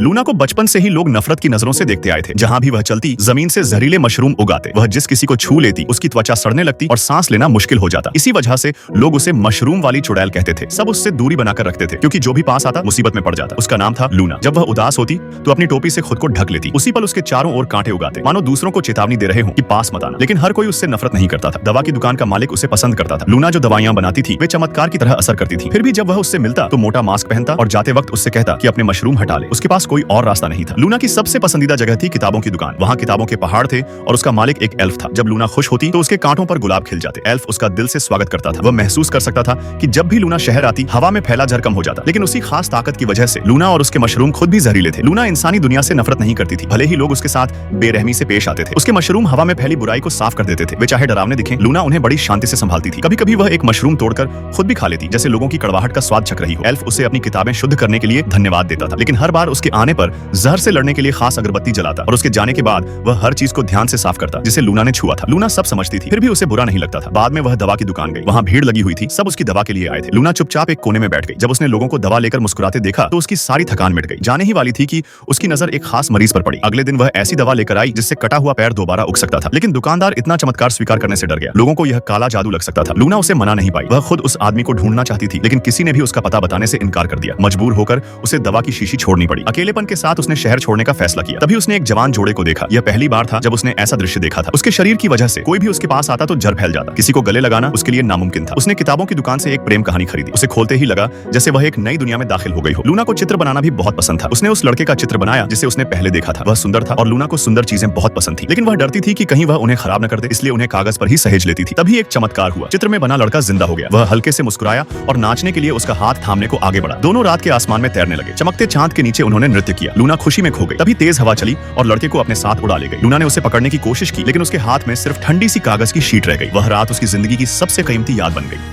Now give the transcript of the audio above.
Luna को बचपन से ही लोग नफरत की नजरों से देखते आए थे। जहां भी वह चलती, जमीन से जहरीले मशरूम उगाते। वह जिस किसी को छू लेती, उसकी त्वचा सड़ने लगती और सांस लेना मुश्किल हो जाता। इसी वजह से लोग उसे मशरूम वाली चुड़ैल कहते थे। सब उससे दूरी बनाकर रखते थे, क्योंकि जो भी पास आता मुसीबत में पड़ जाता। उसका नाम था लूना। जब वह उदास होती तो अपनी टोपी से खुद को ढक लेती। उसी पल उसके चारों ओर कांटे उगाते, मानो दूसरों को चेतावनी दे रहे हो कि पास मत आना। लेकिन हर कोई उससे नफरत नहीं करता था। दवा की दुकान का मालिक उसे पसंद करता था। लूना जो दवाइयां बनाती थी वे चमत्कार की तरह असर करती थी। फिर भी जब वह उससे मिलता तो मोटा मास्क पहनता और जाते वक्त उससे कहता कि अपने मशरूम हटा ले। उसके पास कोई और रास्ता नहीं था। लूना की सबसे पसंदीदा जगह थी किताबों की दुकान। वहाँ किताबों के पहाड़ थे और उसका मालिक एक एल्फ था। जब लूना खुश होती तो उसके कांटों पर गुलाब खिल जाते। एल्फ उसका दिल से स्वागत करता था। वह महसूस कर सकता था कि जब भी लूना शहर आती, हवा में फैला जहर कम हो जाता। लेकिन उसी खास ताकत की वजह से लूना और उसके मशरूम खुद भी जहरीले थे। लूना इंसानी दुनिया से नफरत नहीं करती थी, भले ही लोग उसके साथ बेरहमी से पेश आते थे। उसके मशरूम हवा में फैली बुराई को साफ कर देते थे। वे चाहे डरावने दिखें, लूना उन्हें बड़ी शांति से संभालती थी। कभी कभी वह एक मशरूम तोड़कर खुद भी खा लेती, जैसे लोगों की कड़वाहट का स्वाद चख रही हो। एल्फ उसे अपनी किताबें शुद्ध करने के लिए धन्यवाद देता था, लेकिन हर बार उसके आने पर जहर से लड़ने के लिए खास अगरबत्ती जलाता और उसके जाने के बाद वह हर चीज को ध्यान से साफ करता जिसे लूना ने छुआ था। लूना सब समझती थी, फिर भी उसे बुरा नहीं लगता था। बाद में वह दवा की दुकान गई। वहाँ भीड़ लगी हुई थी, सब उसकी दवा के लिए आए थे। लूना चुपचाप एक कोने में बैठ गई। जब उसने लोगों को दवा लेकर मुस्कुराते देखा तो उसकी सारी थकान मिट गई। जाने ही वाली थी कि उसकी नजर एक खास मरीज पर पड़ी। अगले दिन वह ऐसी दवा लेकर आई जिससे कटा हुआ पैर दोबारा उग सकता था। लेकिन दुकानदार इतना चमत्कार स्वीकार करने से डर गया। लोगों को यह काला जादू लग सकता था। लूना उसे मना नहीं पाई। वह खुद उस आदमी को ढूंढना चाहती थी, लेकिन किसी ने भी उसका पता बताने से इनकार कर दिया। मजबूर होकर उसे दवा की शीशी छोड़नी पड़ी। अकेलेपन के साथ उसने शहर छोड़ने का फैसला किया। तभी उसने एक जवान जोड़े को देखा। यह पहली बार था जब उसने ऐसा दृश्य देखा था। उसके शरीर की वजह से कोई भी उसके पास आता तो जर फैल जाता। किसी को गले लगाना उसके लिए नामुमकिन था। उसने किताबों की दुकान से एक प्रेम कहानी खरीदी। उसे खोलते ही लगा जैसे वह एक नई दुनिया में दाखिल हो गई हो। लूना को चित्र बनाना भी बहुत पसंद था। उसने उस लड़के का चित्र बनाया जिसे उसने पहले देखा था। वह सुंदर था और लूना को सुंदर चीजें बहुत पसंद थी, लेकिन वह डरती थी कि कहीं वह उन्हें खराब न कर दे, इसलिए उन्हें कागज पर ही सहेज लेती थी। तभी एक चमत्कार हुआ। चित्र में बना लड़का जिंदा हो गया। वह हल्के से मुस्कुराया और नाचने के लिए उसका हाथ थामने को आगे बढ़ा। दोनों रात के आसमान में तैरने लगे। चमकते चांद के नीचे उन्होंने नृत्य किया। लूना खुशी में खो गई। तभी तेज हवा चली और लड़के को अपने साथ उड़ा ले गई। लूना ने उसे पकड़ने की कोशिश की, लेकिन उसके हाथ में सिर्फ ठंडी सी कागज की शीट रह गई। वह रात उसकी जिंदगी की सबसे कीमती याद बन गई।